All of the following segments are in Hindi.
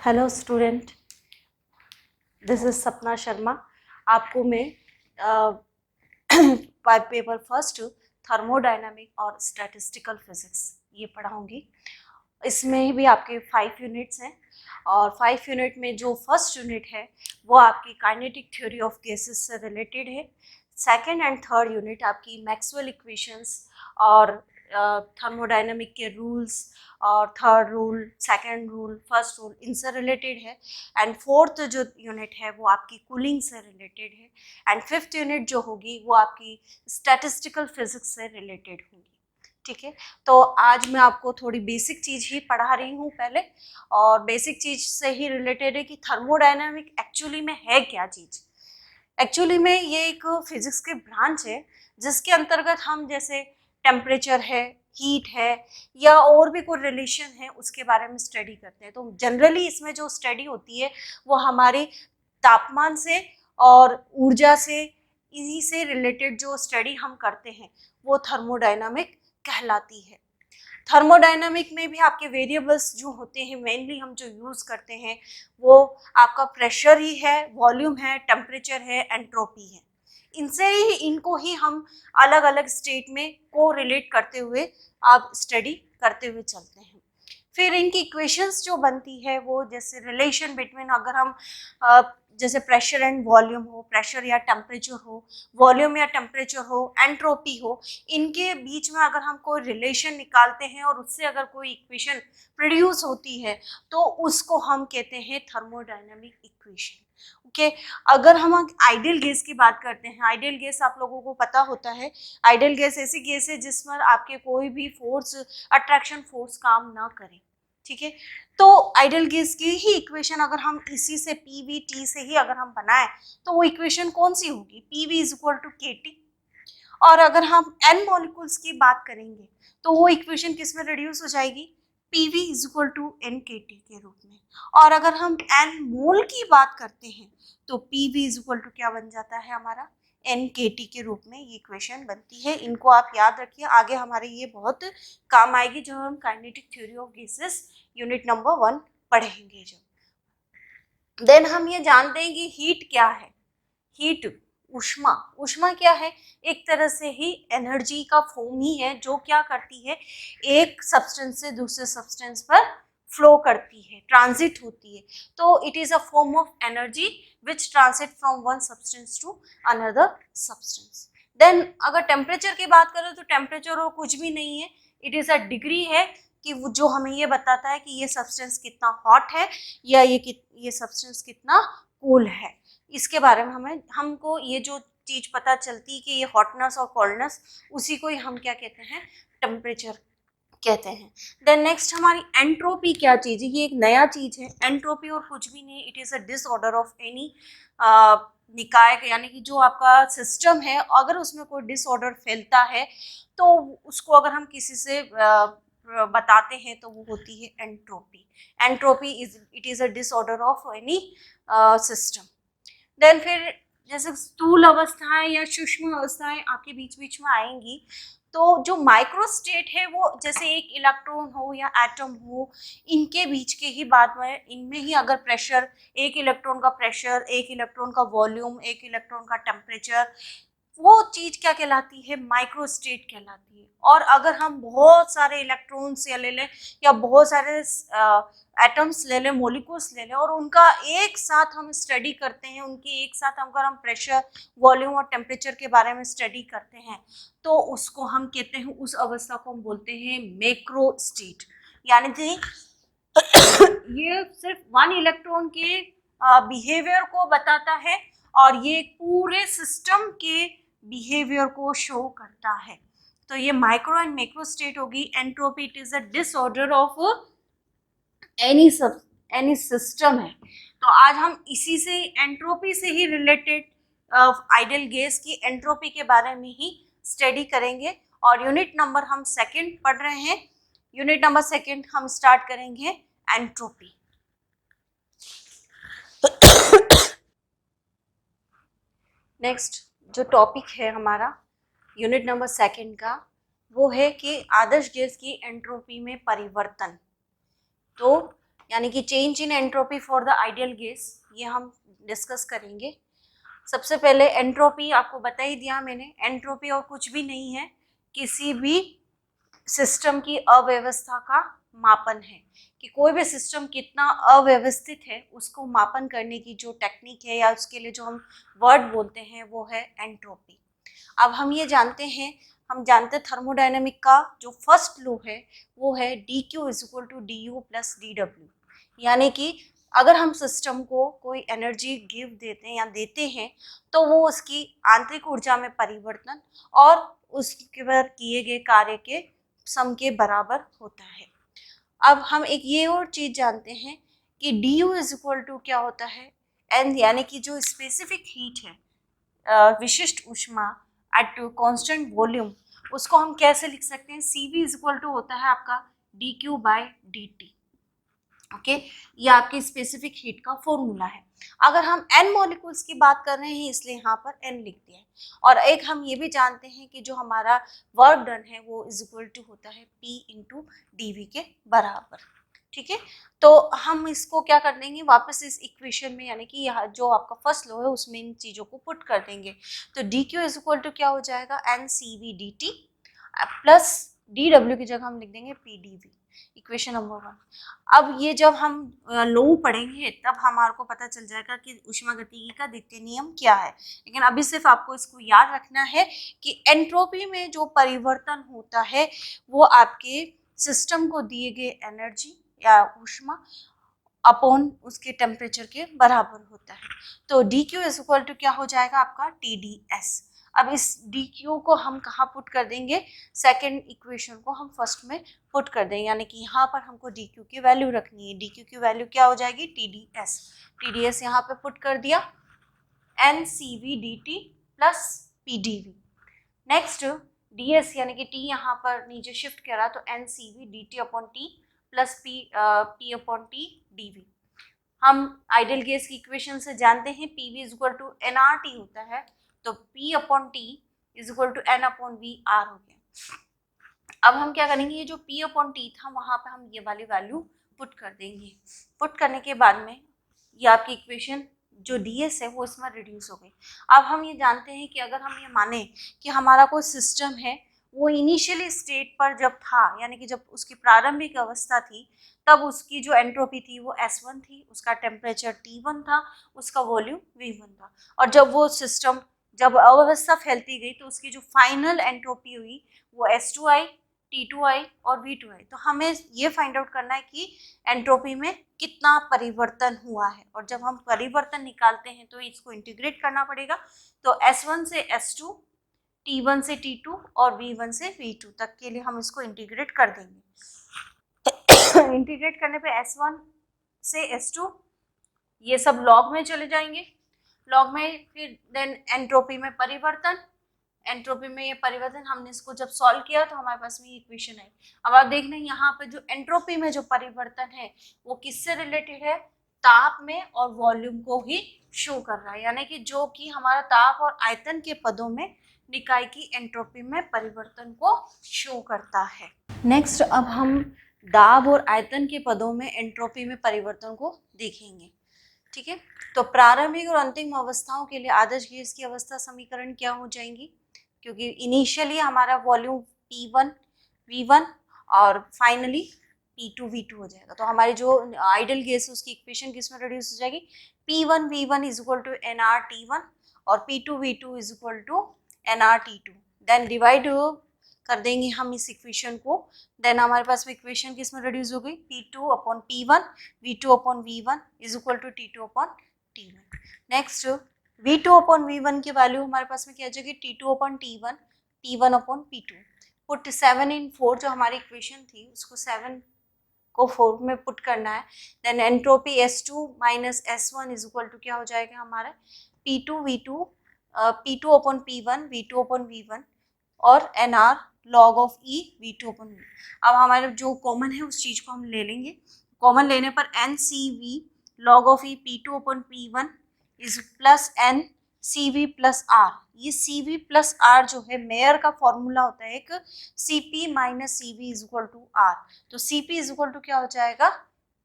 हेलो स्टूडेंट, दिस इज सपना शर्मा। आपको मैं पेपर फर्स्ट थर्मोडायनामिक और स्टैटिस्टिकल फिजिक्स ये पढ़ाऊंगी। इसमें भी आपके 5 यूनिट्स हैं और 5 यूनिट में जो फर्स्ट यूनिट है वो आपकी काइनेटिक थ्योरी ऑफ गैसेस से रिलेटेड है। सेकंड एंड थर्ड यूनिट आपकी मैक्सवेल इक्वेशंस और थर्मोडायनामिक के रूल्स और third rule, second rule, first rule इनसे रिलेटेड है। एंड फोर्थ जो यूनिट है वो आपकी कूलिंग से रिलेटेड है। एंड फिफ्थ यूनिट जो होगी वो आपकी स्टैटिस्टिकल फिजिक्स से रिलेटेड होगी। ठीक है, तो आज मैं आपको थोड़ी बेसिक चीज़ ही पढ़ा रही हूँ पहले, और बेसिक चीज़ से ही रिलेटेड है कि थर्मोडायनामिक एक्चुअली में है क्या चीज़। एक्चुअली में ये एक फिजिक्स के ब्रांच है जिसके अंतर्गत हम जैसे टेम्परेचर है, हीट है या और भी कोई रिलेशन है उसके बारे में स्टडी करते हैं। तो जनरली इसमें जो स्टडी होती है वो हमारे तापमान से और ऊर्जा से, इन्हीं से रिलेटेड जो स्टडी हम करते हैं वो थर्मोडायनामिक कहलाती है। थर्मोडायनामिक में भी आपके वेरिएबल्स जो होते हैं मेनली हम जो यूज़ करते हैं वो आपका प्रेशर ही है, वॉल्यूम है, टेम्परेचर है, एंट्रोपी है। इनसे ही इनको ही हम अलग अलग स्टेट में को रिलेट करते हुए आप स्टडी करते हुए चलते हैं। फिर इनकी इक्वेशंस जो बनती है वो जैसे रिलेशन बिटवीन, अगर हम जैसे प्रेशर एंड वॉल्यूम हो, प्रेशर या टेम्परेचर हो, वॉल्यूम या टेम्परेचर हो, एंट्रोपी हो, इनके बीच में अगर हम कोई रिलेशन निकालते हैं और उससे अगर कोई इक्वेशन प्रोड्यूस होती है तो उसको हम कहते हैं थर्मोडायनामिक इक्वेशन। ओके, अगर हम आइडियल गैस की बात करते हैं, आइडियल गैस आप लोगों को पता होता है, आइडियल गैस ऐसी गैस है जिसमें आपके कोई भी फोर्स, अट्रैक्शन फोर्स काम ना करे। ठीक है, तो आइडियल गैस की ही इक्वेशन अगर हम इसी से PV से ही अगर हम बनाएं तो वो इक्वेशन कौन सी होगी? PV is equal to KT। और अगर हम N मॉलिक्यूल्स की बात करेंगे तो वो इक्वेशन किस में रिड्यूस हो जाएगी? PV is equal to NKT के रूप में। और अगर हम N मोल की बात करते हैं तो PV इज इक्वल टू क्या बन जाता है हमारा? NKT के रूप में ये इक्वेशन बनती है। इनको आप याद रखिए, आगे हमारे ये बहुत काम आएगी जब हम kinetic theory of gases unit number 1 पढ़ेंगे। जब देन हम ये जानते हैं कि हीट क्या है। हीट, ऊष्मा, ऊष्मा क्या है? एक तरह से ही एनर्जी का फॉर्म ही है जो क्या करती है, एक सब्सटेंस से दूसरे सब्सटेंस पर फ्लो करती है, ट्रांजिट होती है। तो it is a form of energy which transit from one substance to another substance. Then अगर टेम्परेचर की बात करें तो टेम्परेचर और कुछ भी नहीं है, इट इज अ डिग्री है कि वो जो हमें ये बताता है कि ये सब्सटेंस कितना हॉट है या ये सब्सटेंस कितना कूल है। इसके बारे में हमको ये जो चीज पता चलती है कि ये हॉटनेस और कोल्डनेस, उसी को ही हम क्या कहते हैं? टेम्परेचर कहते हैं। देन नेक्स्ट हमारी एंट्रोपी क्या चीज है? ये एक नया चीज है। एंट्रोपी और कुछ भी नहीं, it is a disorder of any निकाय, यानी कि जो आपका सिस्टम है अगर उसमें कोई डिसऑर्डर फैलता है तो उसको अगर हम किसी से बताते हैं तो वो होती है entropy. Entropy it is a disorder of any system. Then फिर जैसे स्थूल अवस्थाएं या सूक्ष्म अवस्थाएं आपके बीच बीच में आएंगी। तो जो माइक्रो स्टेट है वो जैसे एक इलेक्ट्रॉन हो या एटम हो, इनके बीच के ही बात में, इनमें ही अगर प्रेशर, एक इलेक्ट्रॉन का प्रेशर, एक इलेक्ट्रॉन का वॉल्यूम, एक इलेक्ट्रॉन का टेम्परेचर, वो चीज क्या कहलाती है? माइक्रो स्टेट कहलाती है। और अगर हम बहुत सारे इलेक्ट्रॉन्स या ले लें या बहुत सारे एटम्स ले लें, मॉलिक्यूल्स ले लें और उनका एक साथ हम स्टडी करते हैं, उनकी एक साथ अगर हम प्रेशर, वॉल्यूम और टेम्परेचर के बारे में स्टडी करते हैं तो उसको हम कहते हैं, उस अवस्था को हम बोलते हैं मैक्रो स्टेट। यानी कि ये सिर्फ वन इलेक्ट्रॉन के बिहेवियर को बताता है और ये पूरे सिस्टम के बिहेवियर को शो करता है। तो ये माइक्रो एंड मैक्रो स्टेट होगी। Entropy, it is a disorder of any system है। तो आज हम इसी से, एंट्रोपी से ही रिलेटेड आइडियल गैस की एंट्रोपी के बारे में ही स्टडी करेंगे। और यूनिट नंबर हम सेकंड पढ़ रहे हैं। यूनिट नंबर सेकंड हम स्टार्ट करेंगे एंट्रोपी। नेक्स्ट जो टॉपिक है हमारा यूनिट नंबर सेकंड का, वो है कि आदर्श गैस की एंट्रोपी में परिवर्तन। तो यानी कि change in entropy for the ideal gas, ये हम डिस्कस करेंगे। सबसे पहले एंट्रोपी आपको बता ही दिया मैंने, एंट्रोपी और कुछ भी नहीं है, किसी भी सिस्टम की अव्यवस्था का मापन है, कि कोई भी सिस्टम कितना अव्यवस्थित है उसको मापन करने की जो टेक्निक है या उसके लिए जो हम वर्ड बोलते हैं वो है एंट्रोपी। अब हम ये जानते हैं, हम जानते हैं थर्मोडायनेमिक का जो फर्स्ट लॉ है वो है dq equal to du plus dw, यानी कि अगर हम सिस्टम को कोई एनर्जी गिव देते हैं या देते हैं तो वो उसकी आंतरिक ऊर्जा में परिवर्तन और उसके बाद किए गए कार्य के सम के बराबर होता है। अब हम एक ये और चीज जानते हैं कि du इज इक्वल टू क्या होता है, एन, यानी कि जो स्पेसिफिक हीट है, विशिष्ट ऊष्मा एट कांस्टेंट वॉल्यूम, उसको हम कैसे लिख सकते हैं, Cv इज इक्वल टू होता है आपका dq बाय dt। ओके, ये आपकी स्पेसिफिक हीट का फॉर्मूला है। अगर हम n मॉलिक्यूल्स की बात कर रहे हैं इसलिए यहाँ पर n लिख दिया है। और एक हम ये भी जानते हैं कि जो हमारा वर्क डन है वो इज इक्वल टू होता है P इंटू डी के बराबर। ठीक है, तो हम इसको क्या कर देंगे वापस इस इक्वेशन में, यानी कि यहाँ जो आपका फर्स्ट लॉ है उसमें इन चीज़ों को पुट कर देंगे। तो D Q is equal to क्या हो जाएगा, N C V D T plus D W की जगह हम लिख देंगे P D V, equation number 1। अब ये जब हम लॉ पढ़ेंगे तब हमारे को पता चल जाएगा कि ऊष्मागतिकी का द्वितीय नियम क्या है, लेकिन अभी सिर्फ आपको इसको याद रखना है कि एंट्रोपी में जो परिवर्तन होता है वो आपके सिस्टम को दिए गए एनर्जी या ऊष्मा अपॉन उसके टेम्परेचर के बराबर होता है। तो D Q is equal to क्या हो जाएगा आपका टी डी एस। अब इस डी क्यू को हम कहाँ पुट कर देंगे, सेकेंड इक्वेशन को हम फर्स्ट में पुट कर देंगे, यानी कि यहाँ पर हमको डी क्यू की वैल्यू रखनी है। डी क्यू की वैल्यू क्या हो जाएगी, टी डी एस यहाँ पे पुट कर दिया, N C V D T plus P D V. Next D S यानी कि टी यहाँ पर नीचे शिफ्ट करा तो N C V D T upon T plus P upon T D V. हम आइडियल गैस की इक्वेशन से जानते हैं P V is equal to N R T होता है, तो P upon T is equal to N upon V R हो गया। अब हम क्या करेंगे, ये जो पी अपॉन टी था वहाँ पे हम ये वाली वैल्यू पुट कर देंगे। पुट करने के बाद में ये आपकी इक्वेशन जो डी एस है वो इसमें रिड्यूस हो गई। अब हम ये जानते हैं कि अगर हम ये माने कि हमारा कोई सिस्टम है वो इनिशियली स्टेट पर जब था, यानी कि जब उसकी प्रारंभिक अवस्था थी तब उसकी जो एंट्रोपी थी वो S1 थी, उसका टेम्परेचर T1 था, उसका वॉल्यूम V1 था, और जब वो सिस्टम जब अव्यवस्था फैलती गई तो उसकी जो फाइनल एंट्रोपी हुई वो S2I, T2I और V2I। तो हमें ये फाइंड आउट करना है कि एंट्रोपी में कितना परिवर्तन हुआ है, और जब हम परिवर्तन निकालते हैं तो इसको इंटीग्रेट करना पड़ेगा। तो S1 से S2, T1 से T2 और V1 से V2 तक के लिए हम इसको इंटीग्रेट कर देंगे। इंटीग्रेट करने पे S1 से S2 ये सब लॉग में चले जाएंगे, लॉग में फिर देन एंट्रोपी में परिवर्तन, एंट्रोपी में ये परिवर्तन हमने इसको जब सॉल्व किया तो हमारे पास में ये इक्वेशन है। अब आप देख रहे हैं यहाँ पे जो एंट्रोपी में जो परिवर्तन है वो किससे रिलेटेड है, ताप में और वॉल्यूम को ही शो कर रहा है, यानी कि जो कि हमारा ताप और आयतन के पदों में निकाय की एंट्रोपी में परिवर्तन को शो करता है। नेक्स्ट अब हम दाब और आयतन के पदों में एंट्रोपी में परिवर्तन को देखेंगे। ठीक है, तो प्रारंभिक और अंतिम अवस्थाओं के लिए आदर्श गैस की अवस्था समीकरण क्या हो जाएंगी, क्योंकि इनिशियली हमारा वॉल्यूम P1 V1 और फाइनली P2 V2 हो जाएगा, तो हमारी जो आइडियल गैस है उसकी इक्वेशन किस में रिड्यूस हो जाएगी, P1 V1 is equal to nRT1 और P2 V2 is equal to nRT2। Then divide कर देंगे हम इस इक्वेशन को, देन हमारे पास में इक्वेशन किस में रिड्यूस हो गई, P2 upon P1 V2 upon V1 is equal to T2 upon T1। Next V2 upon V1 की वैल्यू हमारे पास में क्या आ जाएगी, T2 upon T1 P1 upon P2। Put 7 इन 4 जो हमारी इक्वेशन थी उसको 7 को 4 में पुट करना है। Then entropy S2 minus S1 is equal to क्या हो जाएगा हमारा P2 V2 P2 upon P1 V2 upon V1 और NR log of E V2 upon V। अब हमारे जो कॉमन है उस चीज को हम ले लेंगे, कॉमन लेने पर NCV log of E P2 upon P1 is plus NCV plus R। ये CV प्लस R जो है मेयर का फॉर्मूला होता है एक CP minus CV is equal to R। तो CP इज इक्वल टू क्या हो जाएगा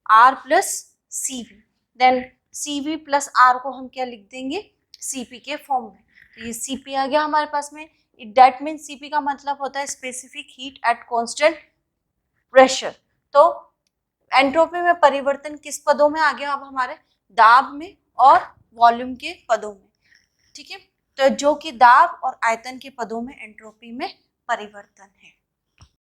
R plus CV, then CV plus R को हम क्या लिख देंगे, CP के फॉर्म में। तो ये CP आ गया हमारे पास में। दैट मीन CP का मतलब होता है specific heat at constant pressure. तो एंट्रोपी में परिवर्तन किस पदों में आ गया अब हमारे, दाब में और वॉल्यूम के पदों में, ठीक है। तो जो कि दाब और आयतन के पदों में एंट्रोपी में परिवर्तन है।